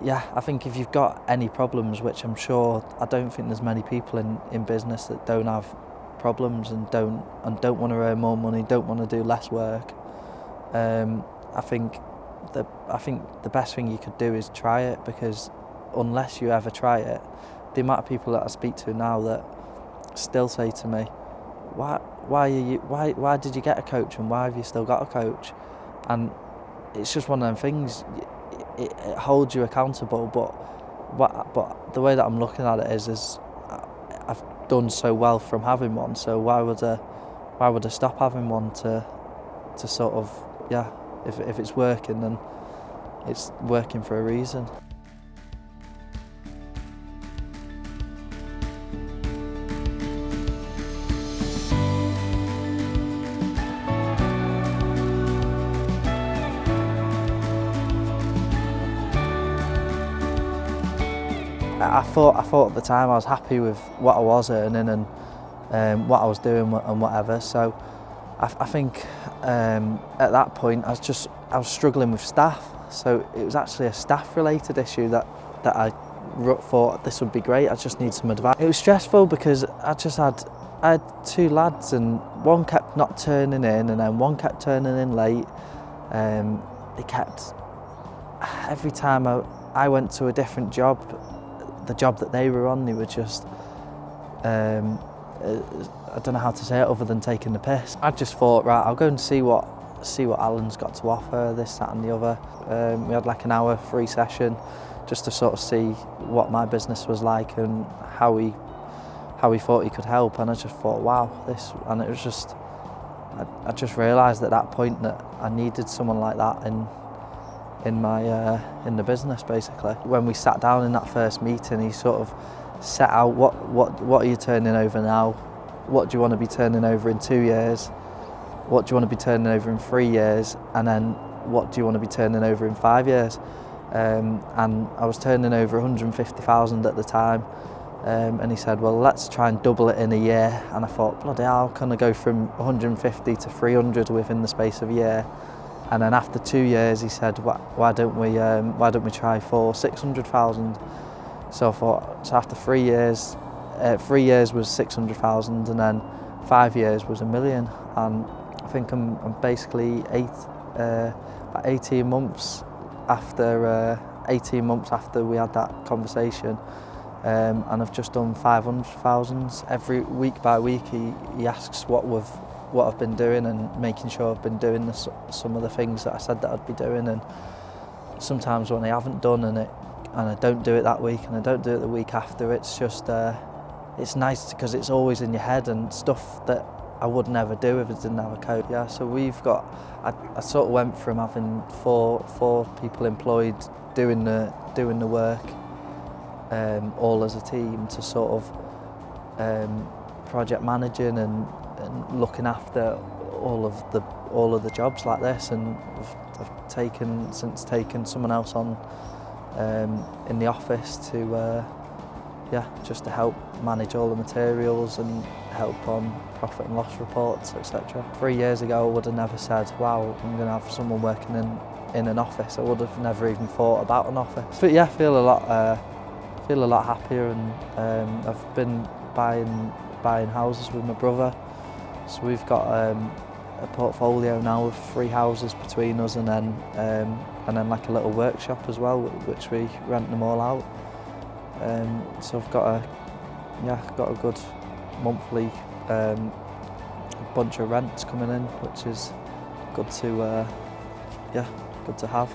yeah, I think if you've got any problems, which I'm sure, I don't think there's many people in business that don't have problems and don't want to earn more money, don't want to do less work. I think the best thing you could do is try it, because unless you ever try it, the amount of people that I speak to now that still say to me, why did you get a coach, and why have you still got a coach? And it's just one of them things. It holds you accountable, but the way that I'm looking at it is I've done so well from having one, so why would I stop having one to sort of, yeah, if it's working, then it's working for a reason. I thought at the time I was happy with what I was earning and what I was doing and whatever. So I think at that point I was struggling with staff. So it was actually a staff-related issue that I thought this would be great. I just need some advice. It was stressful because I had two lads, and one kept not turning in, and then one kept turning in late. They kept, every time I went to a different job, the job that they were on, they were just, I don't know how to say it other than taking the piss. I just thought, right, I'll go and see what Alan's got to offer, this, that and the other. We had like an hour free session just to sort of see what my business was like and how he thought he could help, and I just thought, wow, this, and it was just, I just realised at that point that I needed someone like that in the business, basically. When we sat down in that first meeting, he sort of set out what are you turning over now, what do you want to be turning over in 2 years, what do you want to be turning over in 3 years, and then what do you want to be turning over in 5 years. And I was turning over 150,000 at the time, and he said, well, let's try and double it in a year. And I thought, bloody hell, can I go from 150 to 300 within the space of a year? And then after 2 years, he said, why don't we try for 600,000? So I thought, so after 3 years, 3 years was 600,000, and then 5 years was $1 million. And I think I'm basically about 18 months after we had that conversation, and I've just done 500,000. Every week by week, he asks what I've been doing and making sure I've been doing some of the things that I said that I'd be doing. And sometimes when I haven't done and I don't do it that week and I don't do it the week after, it's just it's nice because it's always in your head, and stuff that I would never do if I didn't have a coach. Yeah, so we've got, I sort of went from having four people employed doing the work all as a team to sort of project managing and looking after all of the jobs like this. And I've taken someone else on in the office to just to help manage all the materials and help on profit and loss reports, etc. 3 years ago I would have never said, wow, I'm going to have someone working in an office. I would have never even thought about an office. But yeah, I feel a lot happier, and I've been buying houses with my brother. So we've got a portfolio now of 3 houses between us, and then like a little workshop as well, which we rent them all out. So I've got a good monthly bunch of rents coming in, which is good to have.